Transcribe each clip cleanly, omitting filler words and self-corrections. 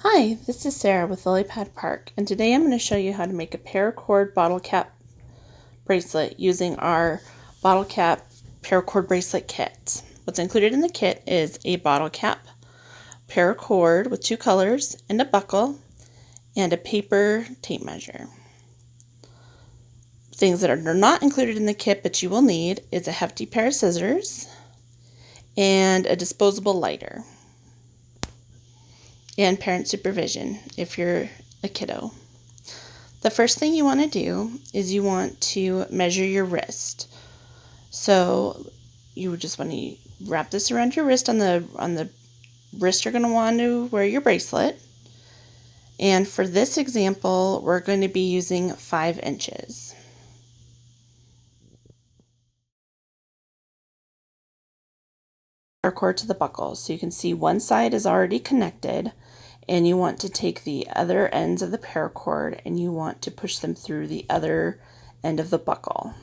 Hi, this is Sarah with Lillypad Park, and today I'm going to show you how to make a paracord bottle cap bracelet using our bottle cap paracord bracelet kit. What's included in the kit is a bottle cap, paracord with 2 colors, and a buckle, and a paper tape measure. Things that are not included in the kit but you will need is a hefty pair of scissors and a disposable lighter, and parent supervision if you're a kiddo. The first thing you want to do is you want to measure your wrist. So you just want to wrap this around your wrist on the wrist you're going to want to wear your bracelet. And for this example, we're going to be using 5 inches. Paracord to the buckle. So you can see one side is already connected, and you want to take the other ends of the paracord and you want to push them through the other end of the buckle.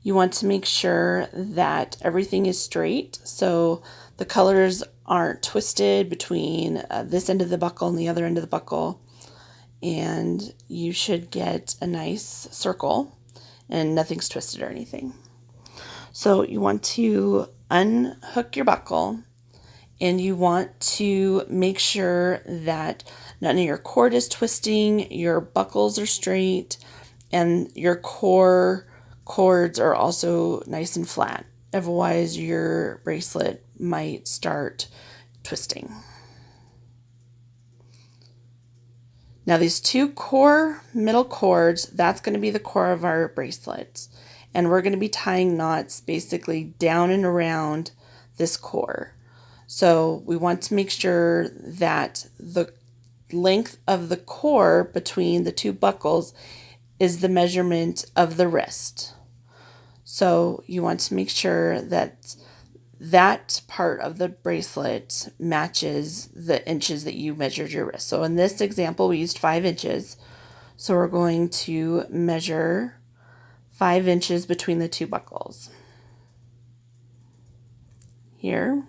You want to make sure that everything is straight, so the colors aren't twisted between this end of the buckle and the other end of the buckle, and you should get a nice circle and nothing's twisted or anything. So you want to unhook your buckle, and you want to make sure that none of your cord is twisting, your buckles are straight, and your cords are also nice and flat. Otherwise, your bracelet might start twisting. Now these 2 core middle cords, that's going to be the core of our bracelets. And we're going to be tying knots basically down and around this core. So we want to make sure that the length of the core between the 2 buckles is the measurement of the wrist. So you want to make sure that that part of the bracelet matches the inches that you measured your wrist. So in this example, we used 5 inches. So we're going to measure 5 inches between the 2 buckles. Here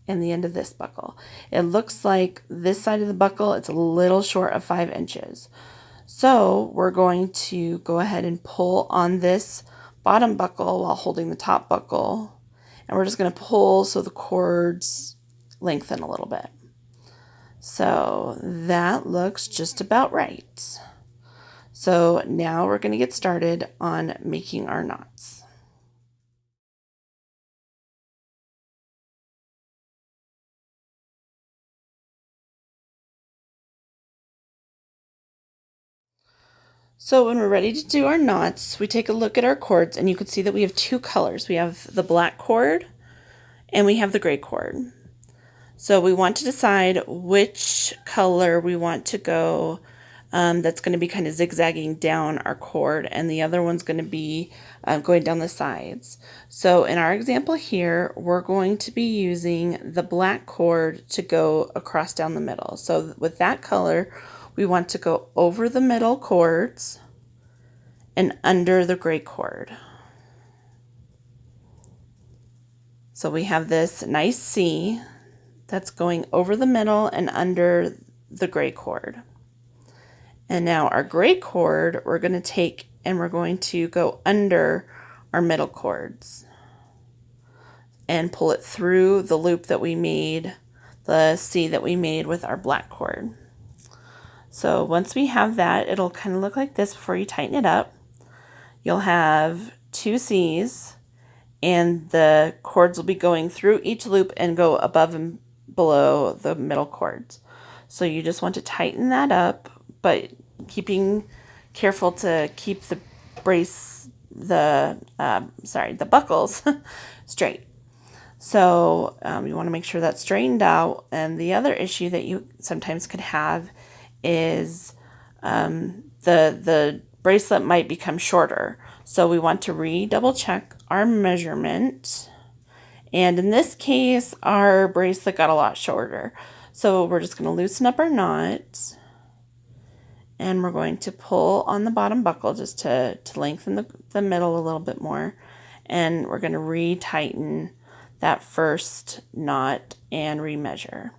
and the end of this buckle. It looks like this side of the buckle, it's a little short of 5 inches. So we're going to go ahead and pull on this bottom buckle while holding the top buckle. And we're just going to pull so the cords lengthen a little bit. So that looks just about right. So now we're going to get started on making our knots. So when we're ready to do our knots, we take a look at our cords, and you can see that we have 2 colors. We have the black cord and we have the gray cord. So we want to decide which color we want to go. That's going to be kind of zigzagging down our cord, and the other one's going to be going down the sides. So in our example here, we're going to be using the black cord to go across down the middle. So with that color, we want to go over the middle cords and under the gray cord. So we have this nice C that's going over the middle and under the gray cord. And now our gray cord, we're going to take and we're going to go under our middle cords and pull it through the loop that we made, the C that we made with our black cord. So once we have that, it'll kind of look like this before you tighten it up. You'll have 2 C's, and the cords will be going through each loop and go above and below the middle cords. So you just want to tighten that up, but keeping careful to keep the buckles straight. So you want to make sure that's straightened out. And the other issue that you sometimes could have is the bracelet might become shorter. So we want to double check our measurement. And in this case, our bracelet got a lot shorter. So we're just going to loosen up our knot, and we're going to pull on the bottom buckle just to lengthen the middle a little bit more. And we're going to re-tighten that first knot and remeasure.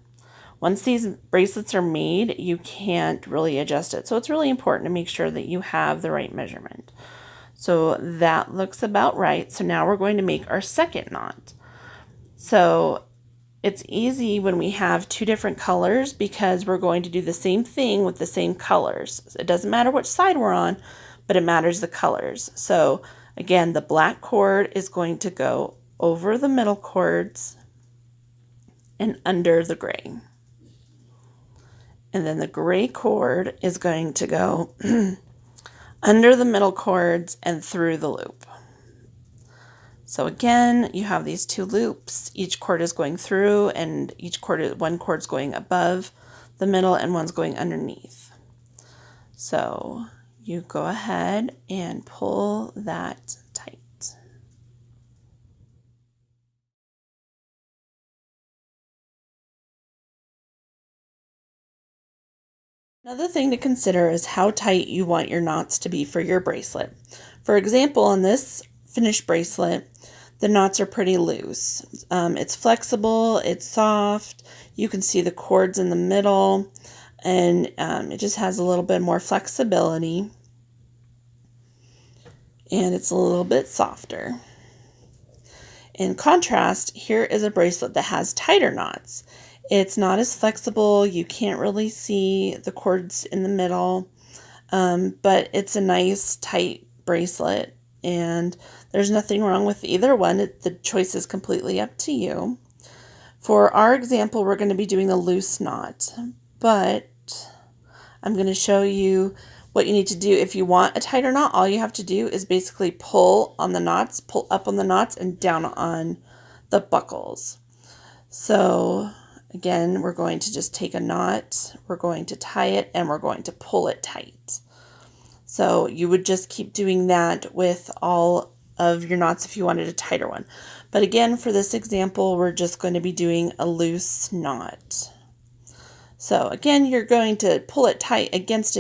Once these bracelets are made, you can't really adjust it. So it's really important to make sure that you have the right measurement. So that looks about right. So now we're going to make our second knot. So it's easy when we have two different colors because we're going to do the same thing with the same colors. It doesn't matter which side we're on, but it matters the colors. So again, the black cord is going to go over the middle cords and under the gray. And then the gray cord is going to go under the middle cords and through the loop. So again, you have these two loops. Each cord is going through, and one cord's going above the middle and one's going underneath. So you go ahead and pull that tight. Another thing to consider is how tight you want your knots to be for your bracelet. For example, on this finished bracelet, the knots are pretty loose. It's flexible, it's soft, you can see the cords in the middle, and it just has a little bit more flexibility, and it's a little bit softer. In contrast, here is a bracelet that has tighter knots. It's not as flexible, you can't really see the cords in the middle, but it's a nice tight bracelet, and there's nothing wrong with either one. The choice is completely up to you. For our example, we're going to be doing the loose knot, but I'm going to show you what you need to do. If you want a tighter knot, all you have to do is basically pull on the knots, pull up on the knots and down on the buckles. So again, we're going to just take a knot, we're going to tie it, and we're going to pull it tight. So you would just keep doing that with all of your knots if you wanted a tighter one. But again, for this example, we're just going to be doing a loose knot. So again, you're going to pull it tight against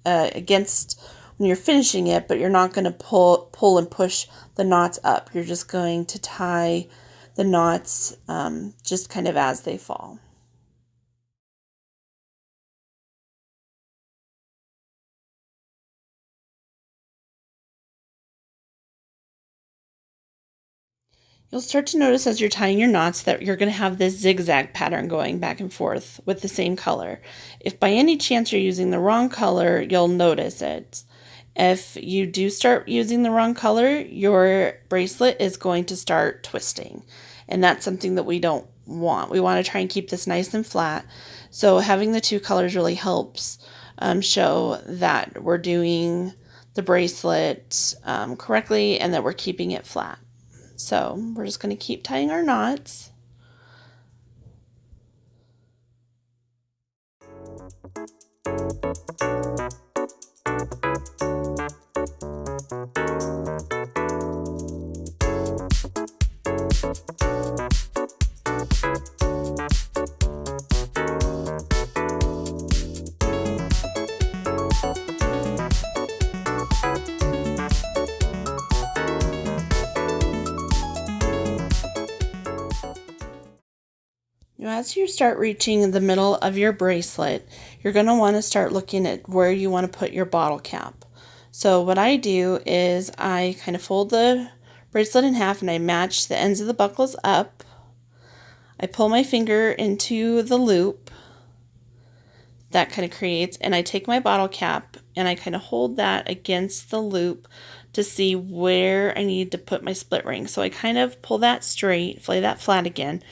when you're finishing it, but you're not going to pull and push the knots up. You're just going to tie the knots just kind of as they fall. You'll start to notice as you're tying your knots that you're going to have this zigzag pattern going back and forth with the same color. If by any chance you're using the wrong color, you'll notice it. If you do start using the wrong color, your bracelet is going to start twisting. And that's something that we don't want. We want to try and keep this nice and flat. So having the two colors really helps show that we're doing the bracelet correctly and that we're keeping it flat. So we're just going to keep tying our knots. As you start reaching the middle of your bracelet, you're going to want to start looking at where you want to put your bottle cap. So what I do is I kind of fold the bracelet in half and I match the ends of the buckles up. I pull my finger into the loop that kind of creates, and I take my bottle cap and I kind of hold that against the loop to see where I need to put my split ring. So I kind of pull that straight, lay that flat again,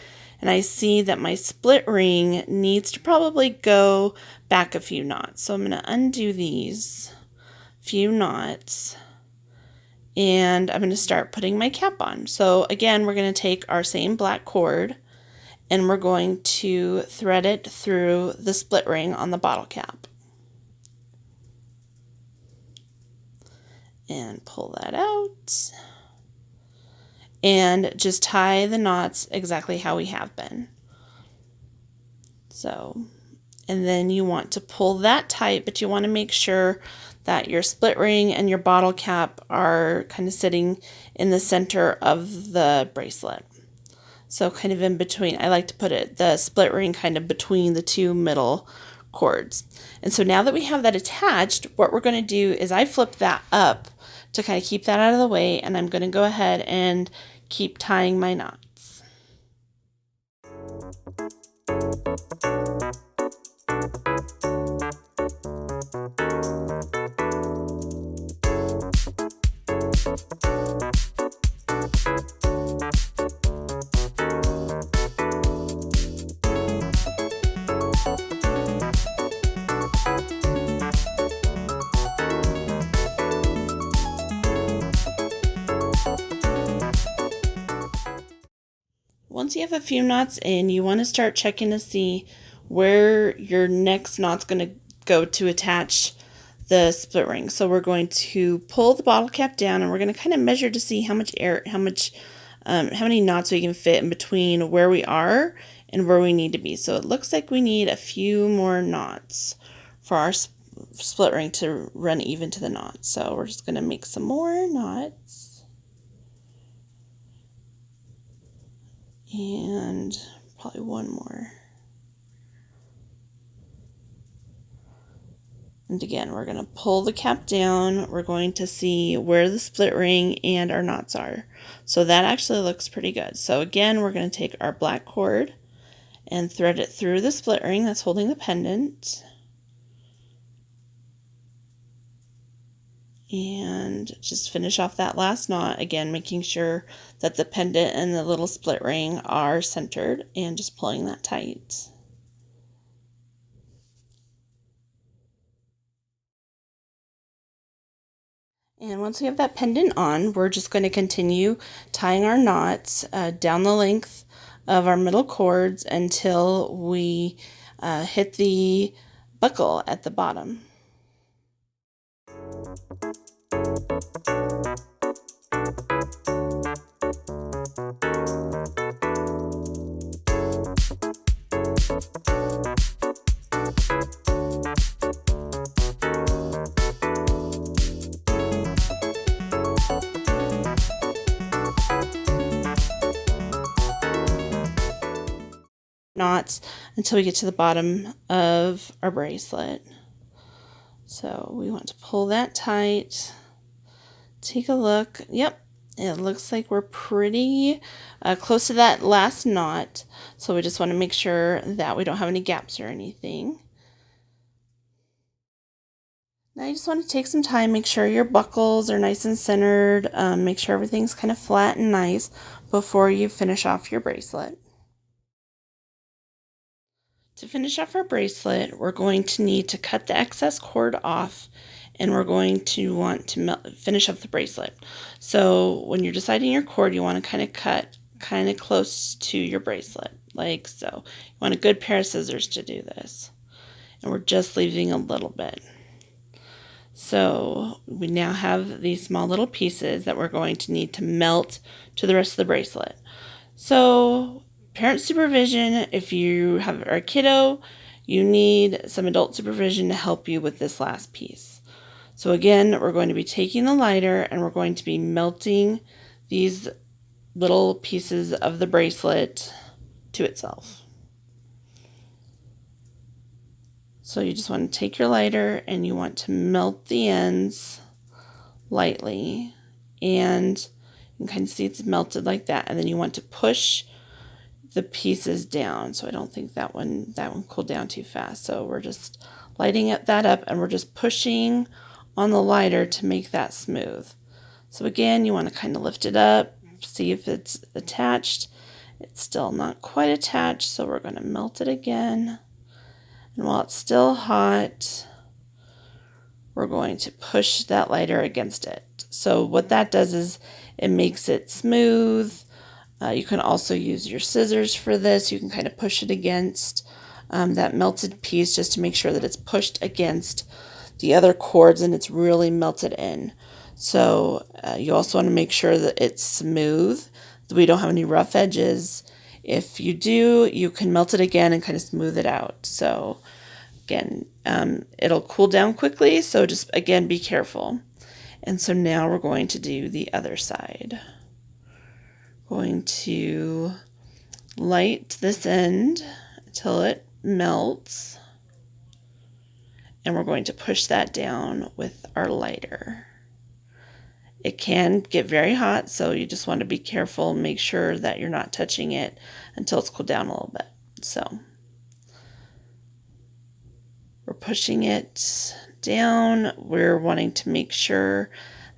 and I see that my split ring needs to probably go back a few knots. So I'm going to undo these few knots and I'm going to start putting my cap on. So again, we're going to take our same black cord and we're going to thread it through the split ring on the bottle cap. And pull that out. And just tie the knots exactly how we have been. So, and then you want to pull that tight, but you want to make sure that your split ring and your bottle cap are kind of sitting in the center of the bracelet. So kind of in between, I like to put the split ring kind of between the two middle cords. And so now that we have that attached, what we're going to do is I flip that up to kind of keep that out of the way, and I'm going to go ahead and keep tying my knots. Once you have a few knots in, you want to start checking to see where your next knot's going to go to attach the split ring. So we're going to pull the bottle cap down, and we're going to kind of measure to see how many knots we can fit in between where we are and where we need to be. So it looks like we need a few more knots for our split ring to run even to the knot. So we're just going to make some more knots. And probably one more. And again, we're going to pull the cap down. We're going to see where the split ring and our knots are. So that actually looks pretty good. So again, we're going to take our black cord and thread it through the split ring that's holding the pendant. And just finish off that last knot, again making sure that the pendant and the little split ring are centered, and just pulling that tight. And once we have that pendant on, we're just going to continue tying our knots down the length of our middle cords until we hit the buckle at the bottom. Knots until we get to the bottom of our bracelet. So we want to pull that tight. Take a look. Yep, it looks like we're pretty close to that last knot. So we just want to make sure that we don't have any gaps or anything. Now you just want to take some time, make sure your buckles are nice and centered, make sure everything's kind of flat and nice before you finish off your bracelet. To finish off our bracelet, we're going to need to cut the excess cord off, and we're going to want to finish up the bracelet. So when you're deciding your cord, you want to kind of cut kind of close to your bracelet, like so. You want a good pair of scissors to do this. And we're just leaving a little bit. So we now have these small little pieces that we're going to need to melt to the rest of the bracelet. So parent supervision, if you have a kiddo, you need some adult supervision to help you with this last piece. So again, we're going to be taking the lighter and we're going to be melting these little pieces of the bracelet to itself. So you just want to take your lighter and you want to melt the ends lightly, and you can kind of see it's melted like that, and then you want to push the pieces down. So I don't think that one cooled down too fast. So we're just lighting that up and we're just pushing on the lighter to make that smooth. So again, you want to kind of lift it up, see if it's attached. It's still not quite attached, so we're going to melt it again. And while it's still hot, we're going to push that lighter against it. So what that does is it makes it smooth. You can also use your scissors for this. You can kind of push it against that melted piece just to make sure that it's pushed against the other cords and it's really melted in. So you also want to make sure that it's smooth, that we don't have any rough edges. If you do, you can melt it again and kind of smooth it out. So again, it'll cool down quickly, so just again be careful. And so now we're going to do the other side. Going to light this end until it melts. And we're going to push that down with our lighter. It can get very hot, so you just want to be careful. Make sure that you're not touching it until it's cooled down a little bit. So we're pushing it down. We're wanting to make sure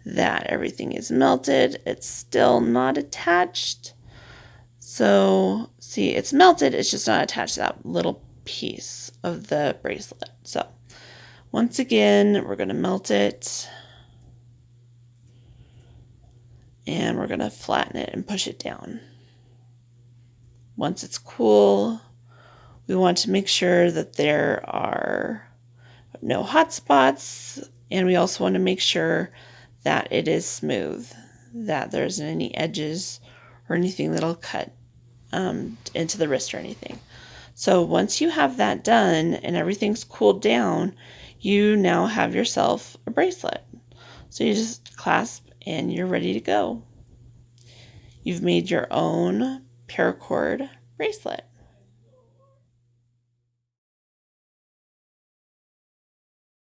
that everything is melted. It's still not attached. So see, it's melted. It's just not attached to that little piece of the bracelet. So once again, we're going to melt it. And we're going to flatten it and push it down. Once it's cool, we want to make sure that there are no hot spots, and we also want to make sure that it is smooth, that there isn't any edges or anything that'll cut into the wrist or anything. So once you have that done and everything's cooled down, you now have yourself a bracelet. So you just clasp and you're ready to go. You've made your own paracord bracelet.